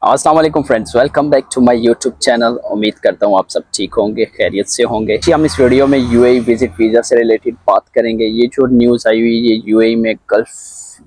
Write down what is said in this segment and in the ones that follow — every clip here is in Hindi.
अस्सलाम वालेकुम friends, welcome back to my YouTube channel. उम्मीद करता हूँ आप सब ठीक होंगे, खैरियत से होंगे। जी, हम इस वीडियो में यूएई विजिट वीज़ा से रिलेटेड बात करेंगे। ये जो न्यूज़ आई हुई है यूएई में गल्फ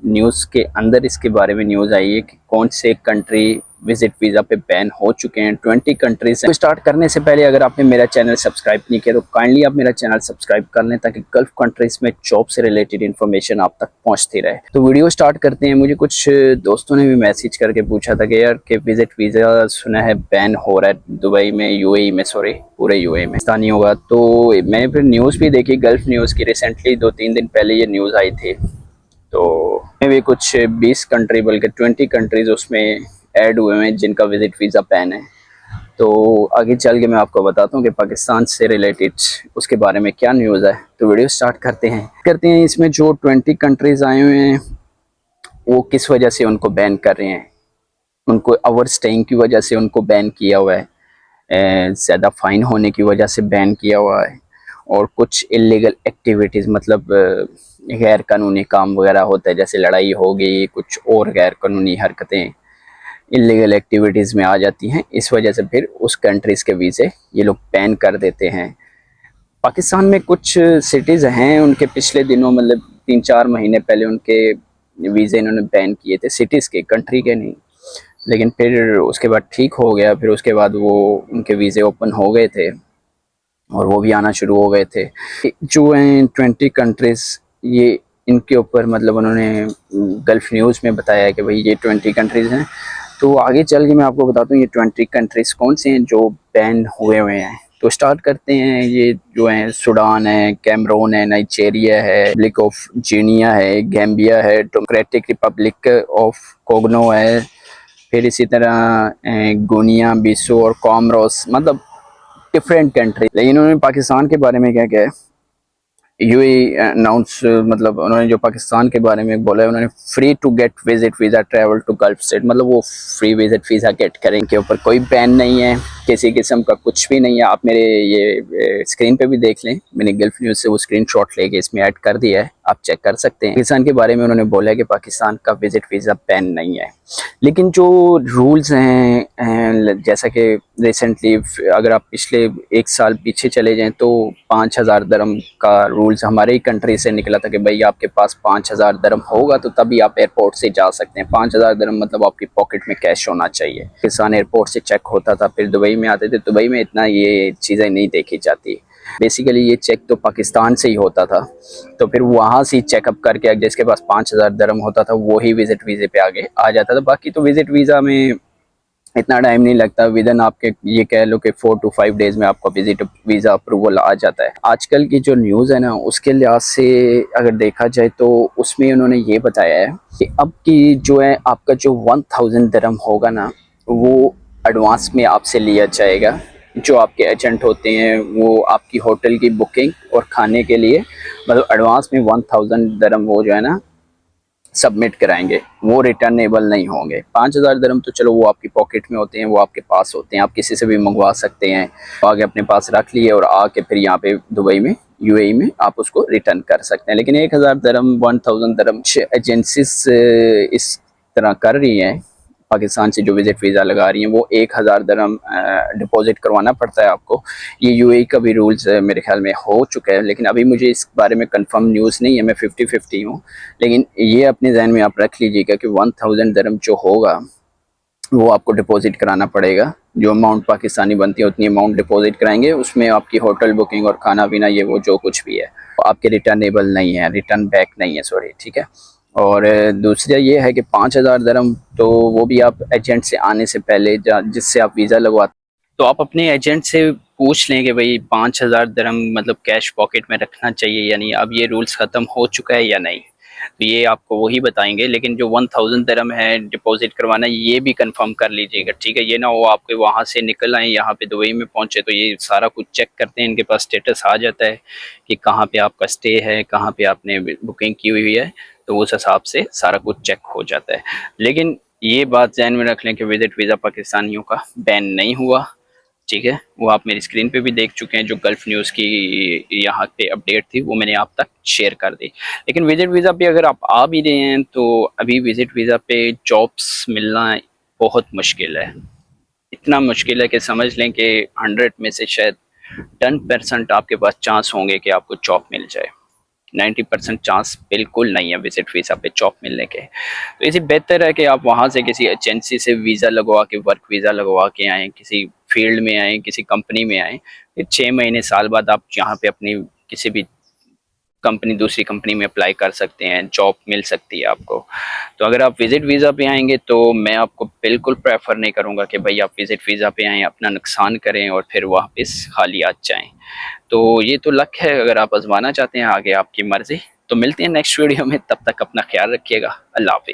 न्यूज़ के अंदर इसके बारे में न्यूज़ आई है कि कौन से कंट्री विजिट वीज़ा पे बैन हो चुके हैं। 20 कंट्रीज हैं। स्टार्ट करने से पहले अगर आपने मेरा चैनल सब्सक्राइब नहीं किया तो काइंडली आप मेरा चैनल सब्सक्राइब कर लें ताकि गल्फ कंट्रीज में जॉब से रिलेटेड इन्फॉर्मेशन आप तक पहुंचती रहे। तो वीडियो स्टार्ट करते हैं। मुझे कुछ दोस्तों ने भी मैसेज करके पूछा था कि यार कि विजिट वीज़ा सुना है बैन हो रहा है दुबई में, यूएई में, सॉरी पूरे यूएई में नहीं होगा। तो मैंने फिर न्यूज़ भी देखी, गल्फ न्यूज़ की। रिसेंटली 2-3 दिन पहले ये न्यूज़ आई थी। तो भी कुछ 20 कंट्री बल्कि 20 कंट्रीज उसमें ऐड हुए हैं जिनका विजिट वीज़ा बैन है। तो आगे चल के मैं आपको बताता हूँ कि पाकिस्तान से रिलेटेड उसके बारे में क्या न्यूज़ है। तो वीडियो स्टार्ट करते हैं। इसमें जो 20 कंट्रीज आए हुए हैं वो किस वजह से उनको बैन कर रहे हैं। उनको ओवर स्टेइंग की वजह से उनको बैन किया हुआ है, ज़्यादा फाइन होने की वजह से बैन किया हुआ है, और कुछ इलीगल एक्टिविटीज़ मतलब गैर कानूनी काम वगैरह होता है, जैसे लड़ाई हो गई, कुछ और गैर कानूनी हरकतें इलीगल एक्टिविटीज़ में आ जाती हैं। इस वजह से फिर उस कंट्रीज़ के वीज़े ये लोग बैन कर देते हैं। पाकिस्तान में कुछ सिटीज़ हैं उनके पिछले दिनों मतलब 3-4 महीने पहले उनके वीज़े इन्होंने बैन किए थे, सिटीज़ के, कंट्री के नहीं। लेकिन फिर उसके बाद ठीक हो गया। फिर उसके बाद वो उनके वीज़े ओपन हो गए थे और वो भी आना शुरू हो गए थे। जो हैं 20 कंट्रीज़, ये इनके ऊपर मतलब उन्होंने गल्फ न्यूज़ में बताया है कि भाई ये 20 कंट्रीज़ हैं। तो आगे चल के मैं आपको बताता हूँ ये 20 कंट्रीज़ कौन से हैं जो बैन हुए हुए हैं। तो स्टार्ट करते हैं। ये जो हैं सूडान है, कैमरून है, नाइजीरिया है, रिपब्लिक ऑफ गिनिया है, गैम्बिया है, डेमोक्रेटिक रिपब्लिक ऑफ कोंगो है, फिर इसी तरह गुनिया बिसो और कॉमरोस, मतलब डिफरेंट कंट्री। लेकिन उन्होंने पाकिस्तान के बारे में क्या क्या है, यूएई अनाउंस मतलब उन्होंने जो पाकिस्तान के बारे में बोला है, उन्होंने free to get visit visa travel to Gulf state, मतलब वो फ्री विजिट वीज़ा गेट करें के ऊपर कोई बैन नहीं है, किसी किस्म का कुछ भी नहीं है। आप मेरे ये स्क्रीन पे भी देख लें, मैंने गल्फ न्यूज़ से वो स्क्रीनशॉट लेके इसमें ऐड कर दिया है, आप चेक कर सकते हैं। पाकिस्तान के बारे में उन्होंने बोला है कि पाकिस्तान का विजिट वीज़ा बैन नहीं है। लेकिन जो रूल्स हैं, जैसा कि रिसेंटली अगर आप पिछले 1 साल पीछे चले जाएं तो 5,000 दरम का रूल्स हमारे ही कंट्री से निकला था कि भाई आपके पास 5,000 दरम होगा तो तभी आप एयरपोर्ट से जा सकते हैं। 5,000 दरम मतलब आपकी पॉकेट में कैश होना चाहिए। पाकिस्तान एयरपोर्ट से चेक होता था, फिर दुबई में आते थे। दुबई में इतना ये चीज़ें नहीं देखी जाती। बेसिकली ये चेक तो पाकिस्तान से ही होता था, तो फिर वहाँ से चेकअप करके जिसके पास 5,000 दरम होता था वो ही विजिट वीज़े पे आगे आ जाता था। बाकी तो विजिट वीज़ा में इतना टाइम नहीं लगता। विदिन आपके ये कह लो कि 4 to 5 डेज में आपका विजिट वीज़ा अप्रूवल आ जाता है। आजकल की जो न्यूज़ है ना उसके लिहाज से अगर देखा जाए तो उसमें उन्होंने ये बताया है कि अब की जो है आपका जो 1000 दरम होगा ना वो एडवांस में आपसे लिया जाएगा। जो आपके एजेंट होते हैं वो आपकी होटल की बुकिंग और खाने के लिए मतलब एडवांस में 1000 दरम वो जो है ना सबमिट कराएंगे, वो रिटर्नेबल नहीं होंगे। 5,000 दरम तो चलो वो आपकी पॉकेट में होते हैं, वो आपके पास होते हैं, आप किसी से भी मंगवा सकते हैं, आगे अपने पास रख लिए और आके फिर यहाँ पे दुबई में यूएई में आप उसको रिटर्न कर सकते हैं। लेकिन 1,000 दरम 1000 दरम एजेंसीज इस तरह कर रही हैं, पाकिस्तान से जो विजिट वीज़ा लगा रही हैं वो 1,000 दरम डिपॉजिट करवाना पड़ता है आपको। ये यूएई का भी रूल्स मेरे ख्याल में हो चुका है, लेकिन अभी मुझे इस बारे में कंफर्म न्यूज़ नहीं है, मैं 50-50 हूँ। लेकिन ये अपने जहन में आप रख लीजिएगा कि 1000 दरम जो होगा वो आपको डिपॉजिट कराना पड़ेगा। जो अमाउंट पाकिस्तानी बनती है उतनी अमाउंट डिपॉजिट कराएंगे, उसमें आपकी होटल बुकिंग और खाना पीना ये वो जो कुछ भी है आपके रिटर्नेबल नहीं है, रिटर्न बैक नहीं है, सॉरी, ठीक है। और दूसरा ये है कि 5,000 दरम तो वो भी आप एजेंट से आने से पहले जिससे आप वीज़ा लगवाते तो आप अपने एजेंट से पूछ लें कि भाई 5,000 दरम मतलब कैश पॉकेट में रखना चाहिए या नहीं, अब ये रूल्स ख़त्म हो चुका है या नहीं, तो ये आपको वही बताएंगे। लेकिन जो 1000 दरम है डिपॉजिट करवाना ये भी कंफर्म कर लीजिएगा, ठीक है। ये ना वो आपके वहाँ से निकल आए यहाँ पे दुबई में पहुँचे तो ये सारा कुछ चेक करते हैं, इनके पास स्टेटस आ जाता है कि कहाँ पे आपका स्टे है, कहाँ पे आपने बुकिंग की हुई है, तो उस हिसाब से सारा कुछ चेक हो जाता है। लेकिन ये बात ध्यान में रख लें कि विजिट वीज़ा पाकिस्तानियों का बैन नहीं हुआ, ठीक है। वो आप मेरी स्क्रीन पे भी देख चुके हैं, जो गल्फ न्यूज़ की यहाँ पे अपडेट थी वो मैंने आप तक शेयर कर दी। लेकिन विजिट वीज़ा पे अगर आप आ भी रहे हैं तो अभी विजिट वीज़ा पे जॉब्स मिलना बहुत मुश्किल है। इतना मुश्किल है कि समझ लें कि 100 में से शायद 10% आपके पास चांस होंगे कि आपको जॉब मिल जाए। 90% चांस बिल्कुल नहीं है विजिट वीज़ा पे जॉब मिलने के। तो इसी बेहतर है कि आप वहाँ से किसी एजेंसी से वीज़ा लगवा के, वर्क वीज़ा लगवा के आएँ, किसी फील्ड में आएँ, किसी कंपनी में आएँ। फिर 6 महीने साल बाद आप यहाँ पे अपनी किसी भी कंपनी, दूसरी कंपनी में अप्लाई कर सकते हैं, जॉब मिल सकती है आपको। तो अगर आप विजिट वीज़ा पे आएंगे तो मैं आपको बिल्कुल प्रेफर नहीं करूँगा कि भाई आप विजिट वीज़ा पे आएँ, अपना नुकसान करें और फिर वापस खाली आ जाएँ। तो ये तो लक है, अगर आप आजमाना चाहते हैं, आगे आपकी मर्जी। तो मिलते हैं नेक्स्ट वीडियो में, तब तक अपना ख्याल रखिएगा। अल्लाह हाफिज़।